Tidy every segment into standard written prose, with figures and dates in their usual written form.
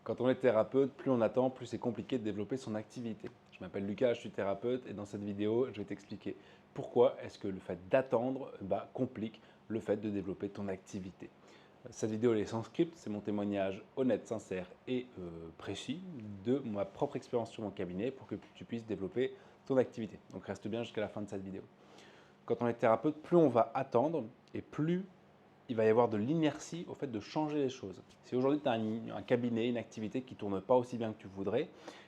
Quand on est thérapeute, plus on attend, plus c'est compliqué de développer son activité. Je m'appelle Lucas, je suis thérapeute et dans cette vidéo, je vais t'expliquer pourquoi est-ce que le fait d'attendre complique le fait de développer ton activité. Cette vidéo elle est sans script, c'est mon témoignage honnête, sincère et précis de ma propre expérience sur mon cabinet pour que tu puisses développer ton activité. Donc reste bien jusqu'à la fin de cette vidéo. Quand on est thérapeute, plus on va attendre et plus il va y avoir de l'inertie au fait de changer les choses. Si aujourd'hui tu as un cabinet, une activité qui ne tourne pas aussi bien que tu voudrais,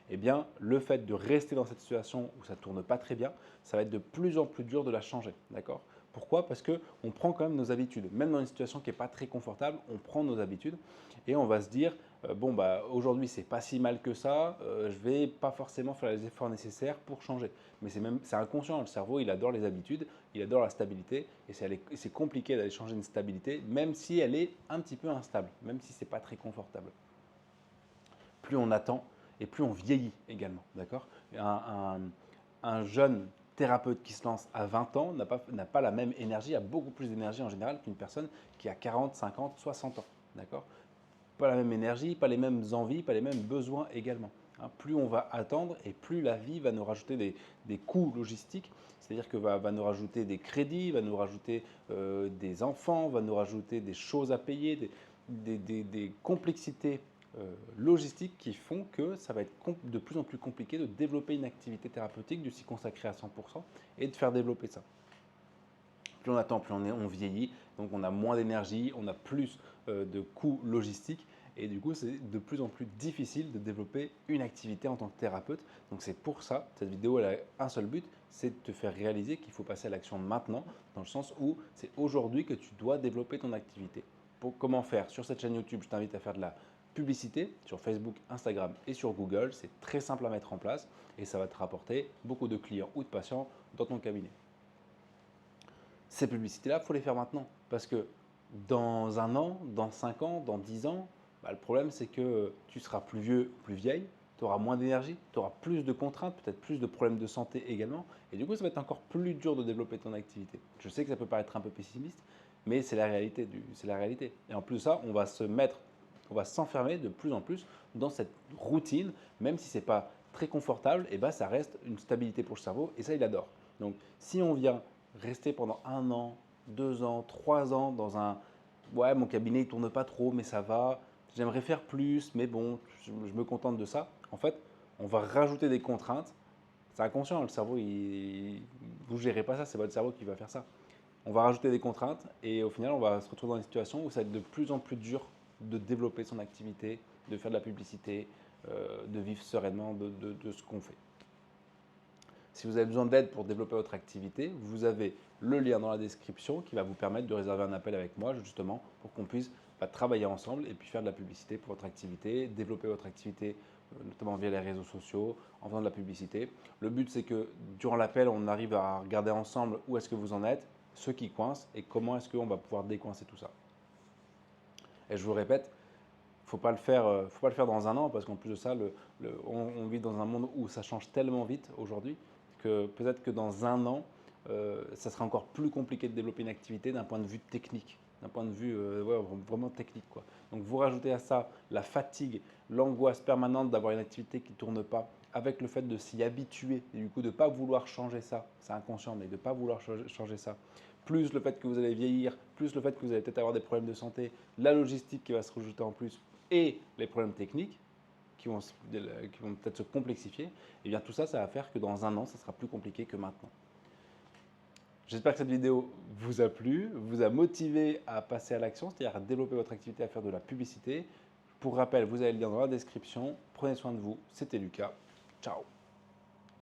eh bien le fait de rester dans cette situation où ça ne tourne pas très bien, ça va être de plus en plus dur de la changer. D'accord ? Pourquoi ? Parce qu'on prend quand même nos habitudes. Même dans une situation qui n'est pas très confortable, on prend nos habitudes et on va se dire aujourd'hui c'est pas si mal que ça, je vais pas forcément faire les efforts nécessaires pour changer. Mais c'est inconscient, le cerveau il adore les habitudes, il adore la stabilité et c'est compliqué d'aller changer une stabilité même si elle est un petit peu instable, même si c'est pas très confortable. Plus on attend et plus on vieillit également, d'accord ? Un jeune thérapeute qui se lance à 20 ans n'a pas la même énergie, a beaucoup plus d'énergie en général qu'une personne qui a 40, 50, 60 ans, d'accord ? Pas la même énergie, pas les mêmes envies, pas les mêmes besoins également. Plus on va attendre et plus la vie va nous rajouter des coûts logistiques, c'est-à-dire que va nous rajouter des crédits, va nous rajouter des enfants, va nous rajouter des choses à payer, des complexités logistiques qui font que ça va être de plus en plus compliqué de développer une activité thérapeutique, de s'y consacrer à 100% et de faire développer ça. Plus on attend, plus on vieillit, donc on a moins d'énergie, on a plus de coûts logistiques et du coup c'est de plus en plus difficile de développer une activité en tant que thérapeute. Donc c'est pour ça, cette vidéo elle a un seul but, c'est de te faire réaliser qu'il faut passer à l'action maintenant, dans le sens où c'est aujourd'hui que tu dois développer ton activité. Comment faire? Sur cette chaîne YouTube, je t'invite à faire de la publicité sur Facebook, Instagram et sur Google. C'est très simple à mettre en place et ça va te rapporter beaucoup de clients ou de patients dans ton cabinet. Ces publicités-là, il faut les faire maintenant. Parce que dans un an, dans 5 ans, dans 10 ans, le problème c'est que tu seras plus vieux, plus vieille, tu auras moins d'énergie, tu auras plus de contraintes, peut-être plus de problèmes de santé également. Et du coup, ça va être encore plus dur de développer ton activité. Je sais que ça peut paraître un peu pessimiste, mais c'est la réalité. C'est la réalité. Et en plus de ça, on va s'enfermer de plus en plus dans cette routine, même si ce n'est pas très confortable, et ça reste une stabilité pour le cerveau et ça, il adore. Donc, si on vient rester pendant 1 an, 2 ans, 3 ans dans un « ouais, mon cabinet ne tourne pas trop, mais ça va, j'aimerais faire plus, mais bon, je me contente de ça », en fait, on va rajouter des contraintes. C'est inconscient, le cerveau, vous ne gérez pas ça, c'est votre cerveau qui va faire ça. On va rajouter des contraintes et au final, on va se retrouver dans une situation où ça va être de plus en plus dur de développer son activité, de faire de la publicité, de vivre sereinement de ce qu'on fait. Si vous avez besoin d'aide pour développer votre activité, vous avez le lien dans la description qui va vous permettre de réserver un appel avec moi justement pour qu'on puisse travailler ensemble et puis faire de la publicité pour votre activité, développer votre activité notamment via les réseaux sociaux, en faisant de la publicité. Le but c'est que durant l'appel, on arrive à regarder ensemble où est-ce que vous en êtes, ce qui coince et comment est-ce qu'on va pouvoir décoincer tout ça. Et je vous répète, faut pas le faire dans un an parce qu'en plus de ça, on vit dans un monde où ça change tellement vite aujourd'hui que peut-être que dans un an, ça sera encore plus compliqué de développer une activité d'un point de vue technique, d'un point de vue vraiment technique, quoi. Donc vous rajoutez à ça la fatigue, l'angoisse permanente d'avoir une activité qui ne tourne pas, avec le fait de s'y habituer et du coup de ne pas vouloir changer ça, c'est inconscient, mais de ne pas vouloir changer ça, plus le fait que vous allez vieillir, plus le fait que vous allez peut-être avoir des problèmes de santé, la logistique qui va se rajouter en plus et les problèmes techniques qui vont peut-être se complexifier, et bien tout ça, ça va faire que dans un an, ça sera plus compliqué que maintenant. J'espère que cette vidéo vous a plu, vous a motivé à passer à l'action, c'est-à-dire à développer votre activité, à faire de la publicité. Pour rappel, vous avez le lien dans la description. Prenez soin de vous. C'était Lucas. Ciao.